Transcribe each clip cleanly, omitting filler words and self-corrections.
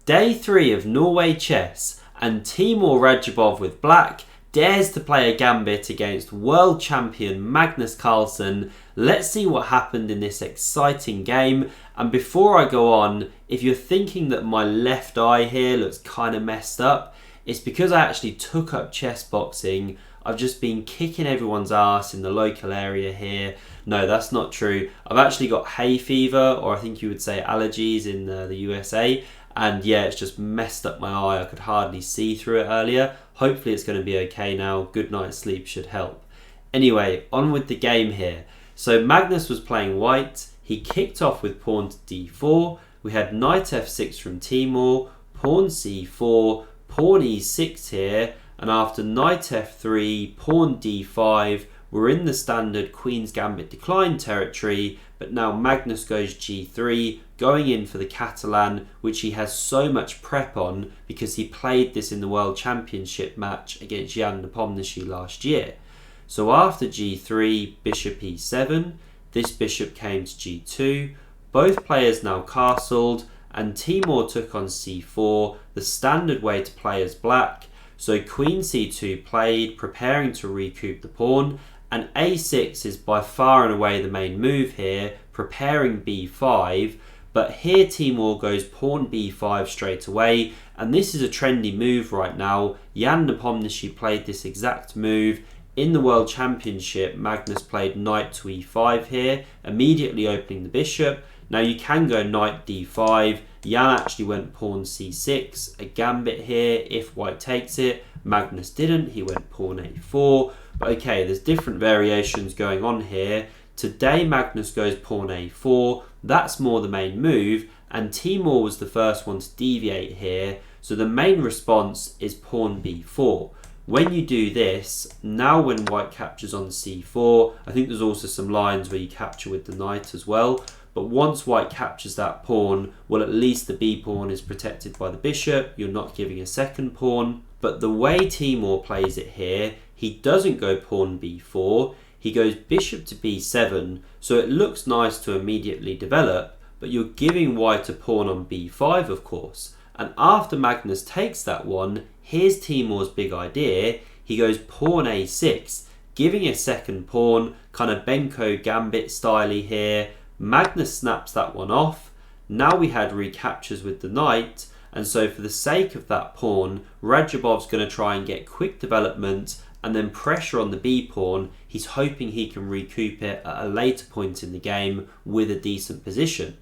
Day 3 of Norway Chess, and Teimour Radjabov with black dares to play a gambit against world champion Magnus Carlsen. Let's see what happened in this exciting game. And before I go on, if you're thinking that my left eye here looks kind of messed up, it's because I actually took up chess boxing. I've just been kicking everyone's ass in the local area here. No, that's not true. I've actually got hay fever, or I think you would say allergies in the USA. And yeah, it's just messed up my eye. I could hardly see through it earlier. Hopefully it's going to be okay now. Good night's sleep should help. Anyway, on with the game here. So Magnus was playing white. He kicked off with pawn to d4. We had knight f6 from Teimour, pawn c4, pawn e6 here. And after knight f3, pawn d5, we're in the standard Queen's Gambit decline territory, but now Magnus goes g3, going in for the Catalan, which he has so much prep on because he played this in the World Championship match against Jan Nepomniachtchi last year. So after g3, bishop e7, this bishop came to g2, both players now castled, and Teimour took on c4, the standard way to play as black. So queen c2 played, preparing to recoup the pawn, and a6 is by far and away the main move here, preparing b5, but here Teimour goes pawn b5 straight away, and this is a trendy move right now. Jan Nepomniachtchi played this exact move. In the World Championship, Magnus played knight to e5 here, immediately opening the bishop. Now you can go knight d5, Jan actually went pawn c6, a gambit here if white takes it. Magnus didn't, he went pawn a4. But okay, there's different variations going on here. Today Magnus goes pawn a4, that's more the main move, and Teimour was the first one to deviate here. So the main response is pawn b4. When you do this, now when white captures on c4, I think there's also some lines where you capture with the knight as well. But once white captures that pawn, well, at least the b pawn is protected by the bishop. You're not giving a second pawn. But the way Teimour plays it here, he doesn't go pawn b4. He goes bishop to b7. So it looks nice to immediately develop, but you're giving white a pawn on b5, of course. And after Magnus takes that one, here's Teimour's big idea. He goes pawn a6, giving a second pawn, kind of Benko gambit style-y here. Magnus snaps that one off. Now we had recaptures with the knight, and so for the sake of that pawn, Radjabov's going to try and get quick development and then pressure on the b pawn. He's hoping he can recoup it at a later point in the game with a decent position.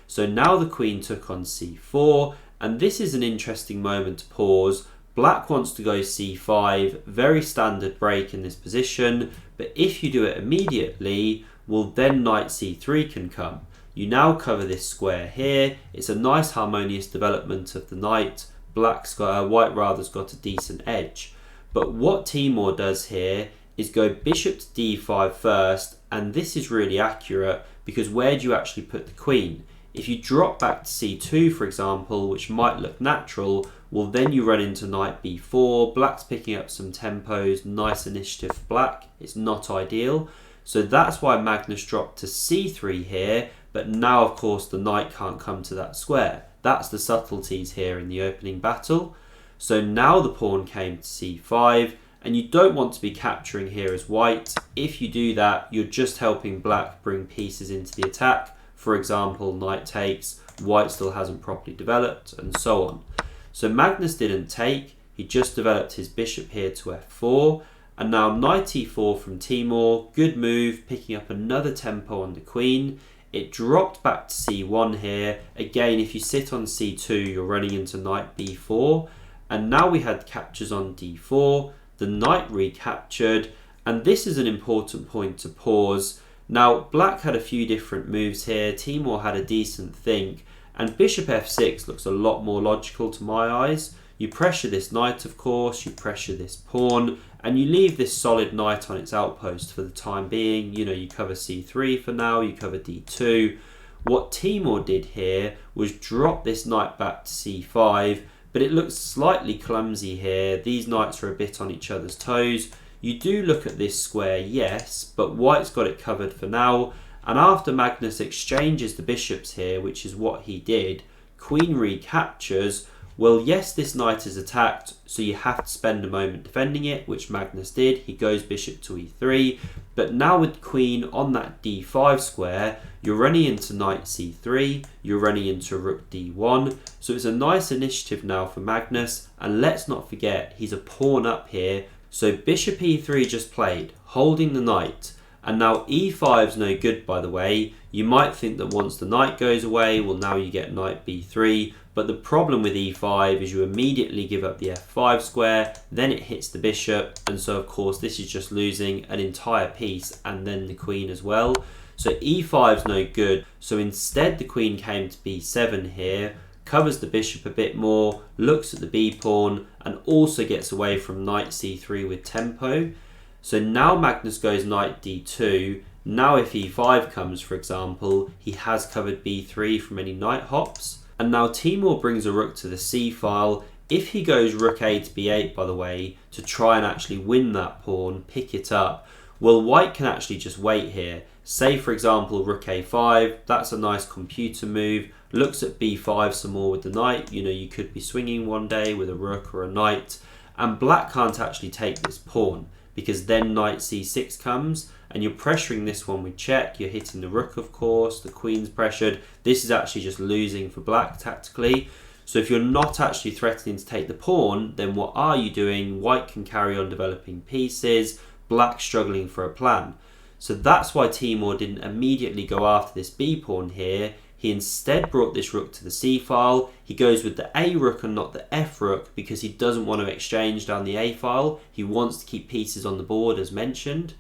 So now the queen took on c4, and this is an interesting moment to pause. Black wants to go c5, very standard break in this position, but if you do it immediately, well then knight c3 can come. You now cover this square here. It's a nice harmonious development of the knight. White rather's got a decent edge. But what Teimour does here is go bishop to d5 first, and this is really accurate because where do you actually put the queen? If you drop back to c2, for example, which might look natural, well then you run into knight b4. Black's picking up some tempos, nice initiative for black. It's not ideal. So that's why Magnus dropped to c3 here, but now of course the knight can't come to that square. That's the subtleties here in the opening battle. So now the pawn came to c5, and you don't want to be capturing here as white. If you do that, you're just helping black bring pieces into the attack. For example, knight takes, white still hasn't properly developed, and so on. So Magnus didn't take, he just developed his bishop here to f4, and now knight e4 from Teimour, good move, picking up another tempo on the queen. It dropped back to c1 here. Again, if you sit on c2, you're running into knight b4, and now we had captures on d4, the knight recaptured, and this is an important point to pause. Now, black had a few different moves here. Teimour had a decent think, and bishop f6 looks a lot more logical to my eyes. You pressure this knight, of course, you pressure this pawn, and you leave this solid knight on its outpost for the time being. You know, you cover c3 for now, you cover d2. What Teimour did here was drop this knight back to c5, but it looks slightly clumsy here. These knights are a bit on each other's toes. You do look at this square, yes, but white's got it covered for now. And after Magnus exchanges the bishops here, which is what he did, queen recaptures, Well, yes, this knight is attacked, so you have to spend a moment defending it, which Magnus did. He goes bishop to e3, but now with queen on that d5 square, you're running into knight c3, you're running into rook d1, so it's a nice initiative now for Magnus, and let's not forget, he's a pawn up here, so bishop e3 just played, holding the knight. And now e5's no good, by the way. You might think that once the knight goes away, well, now you get knight b3. But the problem with e5 is you immediately give up the f5 square, then it hits the bishop. And so, of course, this is just losing an entire piece and then the queen as well. So e5's no good. So instead, the queen came to b7 here, covers the bishop a bit more, looks at the b pawn, and also gets away from knight c3 with tempo. So now Magnus goes knight d2. Now if e5 comes, for example, he has covered b3 from any knight hops. And now Teimour brings a rook to the c file. If he goes rook a to b8, by the way, to try and actually win that pawn, pick it up, well, white can actually just wait here. Say, for example, rook a5, that's a nice computer move. Looks at b5 some more with the knight. You know, you could be swinging one day with a rook or a knight. And black can't actually take this pawn, because then knight c6 comes and you're pressuring this one with check. You're hitting the rook, of course, the queen's pressured. This is actually just losing for black tactically. So if you're not actually threatening to take the pawn, then what are you doing? White can carry on developing pieces, black struggling for a plan. So that's why Teimour didn't immediately go after this b pawn here. He instead brought this rook to the c file. He goes with the a rook and not the f rook because he doesn't want to exchange down the a file. He wants to keep pieces on the board as mentioned.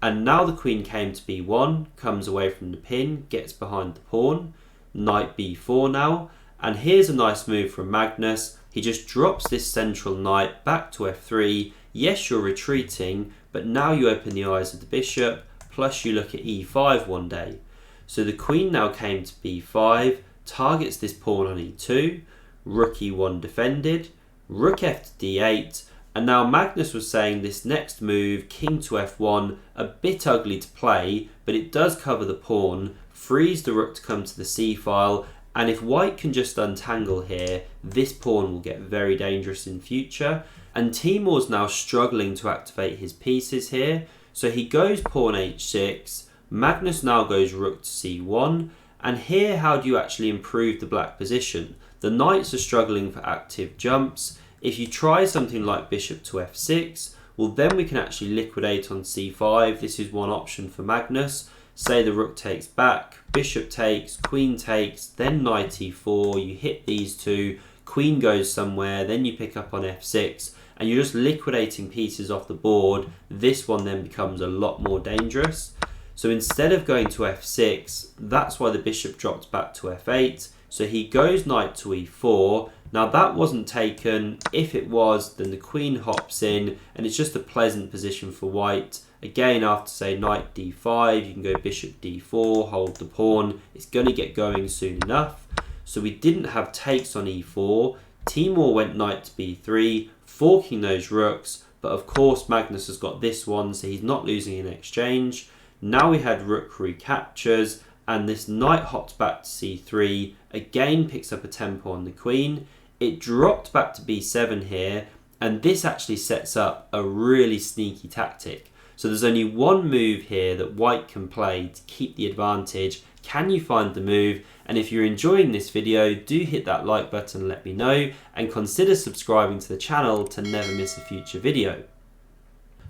And now the queen came to b1, comes away from the pin, gets behind the pawn. Knight b4 now. And here's a nice move from Magnus. He just drops this central knight back to f3. Yes, you're retreating, but now you open the eyes of the bishop, plus you look at e5 one day. So the queen now came to b5, targets this pawn on e2, rook e1 defended, rook f to d8, and now Magnus was saying this next move, king to f1, a bit ugly to play, but it does cover the pawn, frees the rook to come to the c file, and if white can just untangle here, this pawn will get very dangerous in future. And Teimour's now struggling to activate his pieces here, so he goes pawn h6, Magnus now goes rook to c1, and here how do you actually improve the black position? The knights are struggling for active jumps. If you try something like bishop to f6, well then we can actually liquidate on c5. This is one option for Magnus. Say the rook takes back, bishop takes, queen takes, then knight e4, you hit these two, queen goes somewhere, then you pick up on f6, and you're just liquidating pieces off the board. This one then becomes a lot more dangerous. So instead of going to f6, that's why the bishop dropped back to f8. So he goes knight to e4. Now that wasn't taken. If it was, then the queen hops in, and it's just a pleasant position for white. Again, after say knight d5, you can go bishop d4, hold the pawn. It's going to get going soon enough. So we didn't have takes on e4. Teimour went knight to b3, forking those rooks. But of course, Magnus has got this one, so he's not losing in exchange. Now we had rook recaptures, and this knight hops back to c3, again picks up a tempo on the queen. It dropped back to b7 here, and this actually sets up a really sneaky tactic. So there's only one move here that white can play to keep the advantage. Can you find the move? And if you're enjoying this video, do hit that like button and let me know, and consider subscribing to the channel to never miss a future video.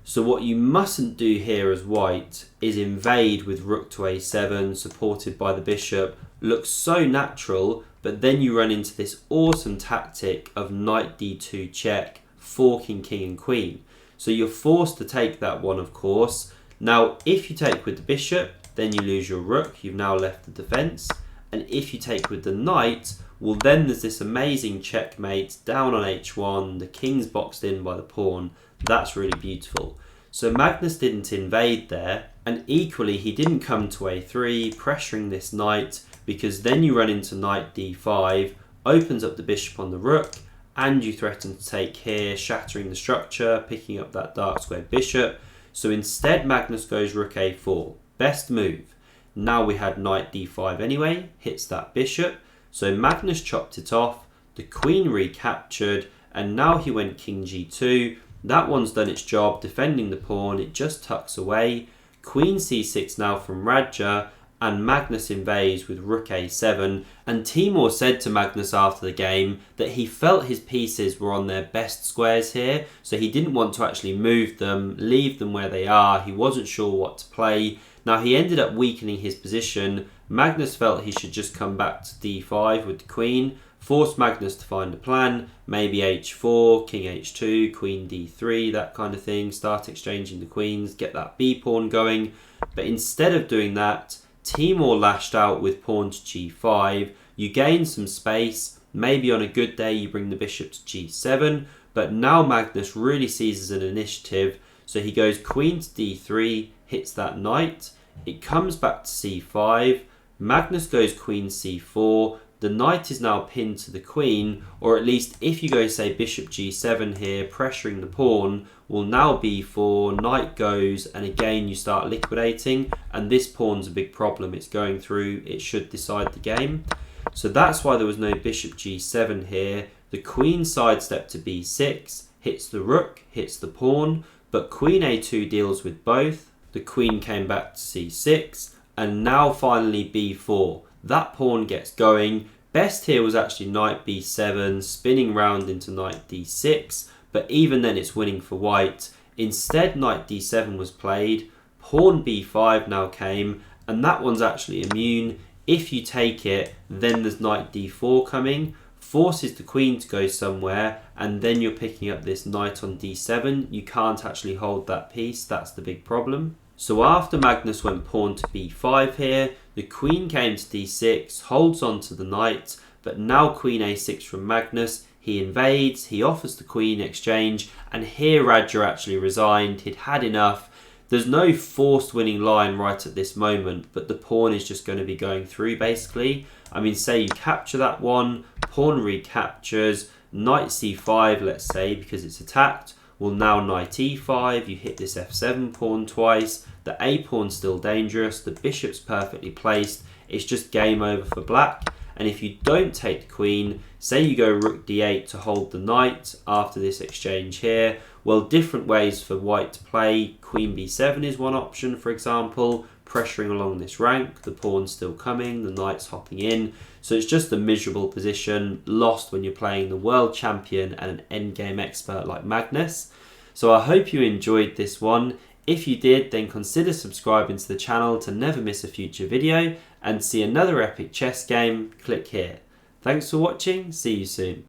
So what you mustn't do here as white is invade with rook to a7 supported by the bishop. Looks so natural, but then you run into this awesome tactic of knight d2 check, forking king and queen. So you're forced to take that one, of course. Now if you take with the bishop, then you lose your rook, you've now left the defence. And if you take with the knight, well then there's this amazing checkmate down on h1, the king's boxed in by the pawn. That's really beautiful. So Magnus didn't invade there, and equally he didn't come to a3, pressuring this knight, because then you run into knight d5, opens up the bishop on the rook, and you threaten to take here, shattering the structure, picking up that dark squared bishop. So instead Magnus goes rook a4, best move. Now we had knight d5 anyway, hits that bishop, so Magnus chopped it off, the queen recaptured, and now he went king g2. That one's done its job defending the pawn, it just tucks away. Queen c6 now from Radja, and Magnus invades with rook a7, and Teimour said to Magnus after the game that he felt his pieces were on their best squares here, so he didn't want to actually move them, leave them where they are. He wasn't sure what to play. Now he ended up weakening his position. Magnus felt he should just come back to d5 with the queen, force Magnus to find a plan, maybe h4, king h2, queen d3, that kind of thing, start exchanging the queens, get that b pawn going. But instead of doing that, Teimour lashed out with pawn to g5. You gain some space, maybe on a good day you bring the bishop to g7, but now Magnus really seizes an initiative, so he goes queen to d3, hits that knight, it comes back to c5, Magnus goes queen c4, the knight is now pinned to the queen, or at least if you go say bishop g7 here, pressuring the pawn, will now b4, knight goes, and again you start liquidating, and this pawn's a big problem. It's going through, it should decide the game. So that's why there was no bishop g7 here. The queen sidestepped to b6, hits the rook, hits the pawn, but queen a2 deals with both. The queen came back to c6, and now finally b4. That pawn gets going. Best here was actually knight b7, spinning round into knight d6, but even then it's winning for white. Instead, knight d7 was played, pawn b5 now came, and that one's actually immune. If you take it, then there's knight d4 coming, forces the queen to go somewhere, and then you're picking up this knight on d7. You can't actually hold that piece, that's the big problem. So after Magnus went pawn to b5 here, the queen came to d6, holds on to the knight, but now queen a6 from Magnus. He invades, he offers the queen exchange, and here Radja actually resigned. He'd had enough. There's no forced winning line right at this moment, but the pawn is just going to be going through basically. I mean, say you capture that one, pawn recaptures, knight c5, let's say, because it's attacked. Well, now knight e5, you hit this f7 pawn twice, the a pawn's still dangerous, the bishop's perfectly placed, it's just game over for black. And if you don't take the queen, say you go rook d8 to hold the knight after this exchange here, well, different ways for white to play. Queen b7 is one option, for example, pressuring along this rank, the pawn's still coming, the knight's hopping in. So it's just a miserable position, lost when you're playing the world champion and an endgame expert like Magnus. So I hope you enjoyed this one. If you did, then consider subscribing to the channel to never miss a future video, and see another epic chess game, click here. Thanks for watching, see you soon.